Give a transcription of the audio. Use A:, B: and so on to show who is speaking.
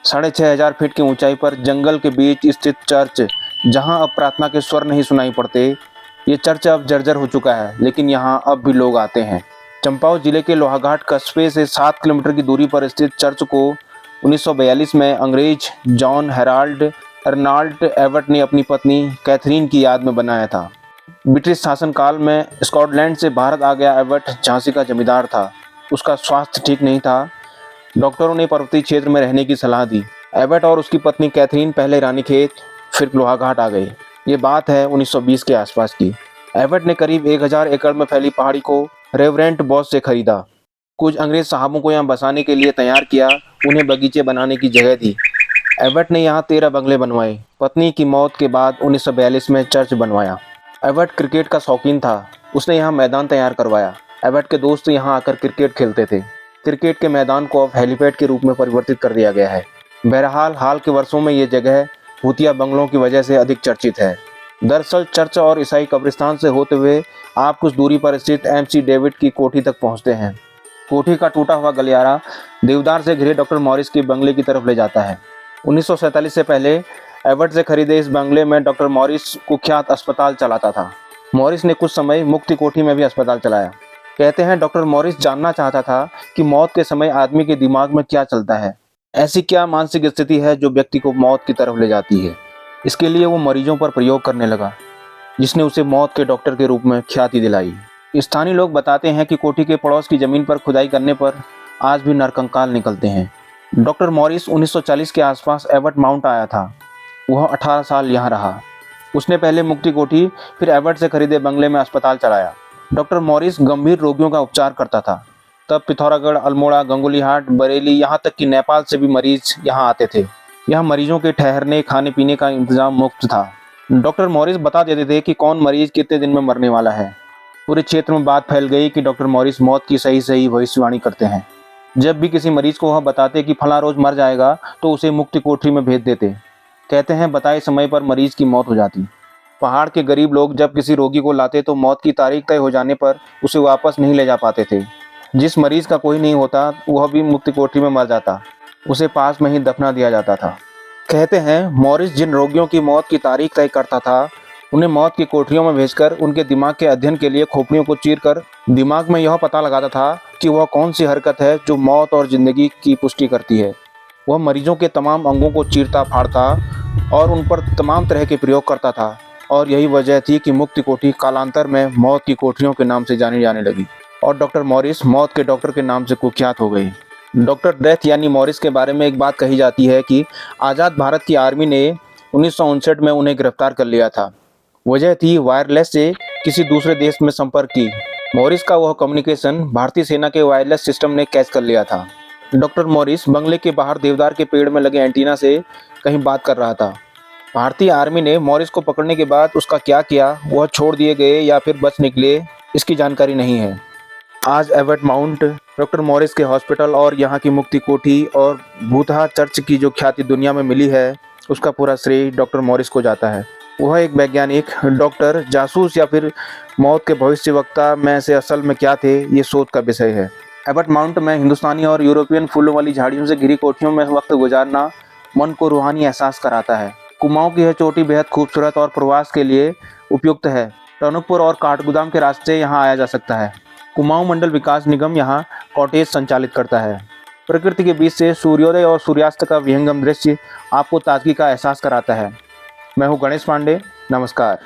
A: 6,500 feet की ऊंचाई पर जंगल के बीच स्थित चर्च, जहां अब प्रार्थना के स्वर नहीं सुनाई पड़ते। ये चर्च अब जर्जर हो चुका है, लेकिन यहाँ अब भी लोग आते हैं। चंपावत जिले के लोहाघाट कस्बे से 7 किलोमीटर की दूरी पर स्थित चर्च को 1942 में अंग्रेज जॉन हेराल्ड अर्नाल्ड एबट ने अपनी पत्नी कैथरीन की याद में बनाया था। ब्रिटिश शासनकाल में स्कॉटलैंड से भारत आ गया एबट झांसी का जमींदार था। उसका स्वास्थ्य ठीक नहीं था। डॉक्टरों ने पर्वतीय क्षेत्र में रहने की सलाह दी। एबट और उसकी पत्नी कैथरीन पहले रानीखेत फिर लोहाघाट आ गए। ये बात है 1920 के आसपास की। एबट ने करीब 1000 एकड़ में फैली पहाड़ी को रेवरेंट बॉस से खरीदा। कुछ अंग्रेज साहबों को यहाँ बसाने के लिए तैयार किया, उन्हें बगीचे बनाने की जगह दी। एबट ने यहाँ 13 बंगले बनवाए। पत्नी की मौत के बाद 1942 में चर्च बनवाया। एबट क्रिकेट का शौकीन था। उसने यहाँ मैदान तैयार करवाया। एबट के दोस्त यहाँ आकर क्रिकेट खेलते थे। क्रिकेट के मैदान को अब हेलीपैड के रूप में परिवर्तित कर दिया गया है। बहरहाल हाल के वर्षों में ये जगह भूतिया बंगलों की वजह से अधिक चर्चित है। दरअसल चर्च और ईसाई कब्रिस्तान से होते हुए आप कुछ दूरी पर स्थित MC डेविड की कोठी तक पहुंचते हैं। कोठी का टूटा हुआ गलियारा देवदार से घिरे डॉक्टर मॉरिस के बंगले की तरफ ले जाता है। 1947 से पहले एबट से खरीदे इस बंगले में डॉक्टर मॉरिस कुख्यात अस्पताल चलाता था। मॉरिस ने कुछ समय मुक्ति कोठी में भी अस्पताल चलाया। कहते हैं डॉक्टर मॉरिस जानना चाहता था कि मौत के समय आदमी के दिमाग में क्या चलता है, ऐसी क्या मानसिक स्थिति है जो व्यक्ति को मौत की तरफ ले जाती है। इसके लिए वो मरीजों पर प्रयोग करने लगा, जिसने उसे मौत के डॉक्टर के रूप में ख्याति दिलाई। स्थानीय लोग बताते हैं कि कोठी के पड़ोस की जमीन पर खुदाई करने पर आज भी नरकंकाल निकलते हैं। डॉक्टर मॉरिस 1940 के आसपास एबट माउंट आया था। वह 18 साल यहाँ रहा। उसने पहले मुक्ति कोठी फिर एबट से खरीदे बंगले में अस्पताल चलाया। डॉक्टर मॉरिस गंभीर रोगियों का उपचार करता था। तब पिथौरागढ़, अल्मोड़ा, गंगोलीहाट, बरेली, यहाँ तक कि नेपाल से भी मरीज यहाँ आते थे। यहाँ मरीजों के ठहरने खाने पीने का इंतजाम मुफ्त था। डॉक्टर मॉरिस बता देते थे कि कौन मरीज कितने दिन में मरने वाला है। पूरे क्षेत्र में बात फैल गई कि डॉक्टर मॉरिस मौत की सही भविष्यवाणी करते हैं। जब भी किसी मरीज को वह बताते कि फला रोज मर जाएगा तो उसे मुक्ति कोठरी में भेज देते। कहते हैं बताए समय पर मरीज की मौत हो जाती। पहाड़ के गरीब लोग जब किसी रोगी को लाते तो मौत की तारीख तय हो जाने पर उसे वापस नहीं ले जा पाते थे। जिस मरीज का कोई नहीं होता वह भी मुक्ति कोठरी में मर जाता। उसे पास में ही दफना दिया जाता था। कहते हैं मॉरिस जिन रोगियों की मौत की तारीख तय करता था उन्हें मौत की कोठरियों में भेजकर उनके दिमाग के अध्ययन के लिए खोपड़ियों को चीरकर दिमाग में यह पता लगाता था कि वह कौन सी हरकत है जो मौत और जिंदगी की पुष्टि करती है। वह मरीजों के तमाम अंगों को चीरता फाड़ता और उन पर तमाम तरह के प्रयोग करता था, और यही वजह थी कि मुक्ति कोठी कालांतर में मौत की कोठरियों के नाम से जानी जाने लगी और डॉक्टर मॉरिस मौत के डॉक्टर के नाम से कुख्यात हो गई। डॉक्टर डेथ यानी मॉरिस के बारे में एक बात कही जाती है कि आज़ाद भारत की आर्मी ने 1959 में उन्हें गिरफ्तार कर लिया था। वजह थी वायरलेस से किसी दूसरे देश में संपर्क की। मॉरिस का वह कम्युनिकेशन भारतीय सेना के वायरलेस सिस्टम ने कैच कर लिया था। डॉक्टर मॉरिस बंगले के बाहर देवदार के पेड़ में लगे एंटीना से कहीं बात कर रहा था। भारतीय आर्मी ने मॉरिस को पकड़ने के बाद उसका क्या किया, वह छोड़ दिए गए या फिर बच निकले, इसकी जानकारी नहीं है। आज एबट माउंट, डॉक्टर मॉरिस के हॉस्पिटल और यहाँ की मुक्ति कोठी और भूतहा चर्च की जो ख्याति दुनिया में मिली है, उसका पूरा श्रेय डॉक्टर मॉरिस को जाता है। वह एक वैज्ञानिक, डॉक्टर, जासूस या फिर मौत के भविष्यवक्ता में से असल में क्या थे, ये शोध का विषय है। एबट माउंट में हिंदुस्तानी और यूरोपियन फूलों वाली झाड़ियों से घिरी कोठियों में वक्त गुजारना मन को रूहानी एहसास कराता है। कुमाऊं की यह चोटी बेहद खूबसूरत और प्रवास के लिए उपयुक्त है। टनकपुर और काठगोदाम के रास्ते यहाँ आया जा सकता है। कुमाऊं मंडल विकास निगम यहाँ कॉटेज संचालित करता है। प्रकृति के बीच से सूर्योदय और सूर्यास्त का विहंगम दृश्य आपको ताजगी का एहसास कराता है। मैं हूँ गणेश पांडे। नमस्कार।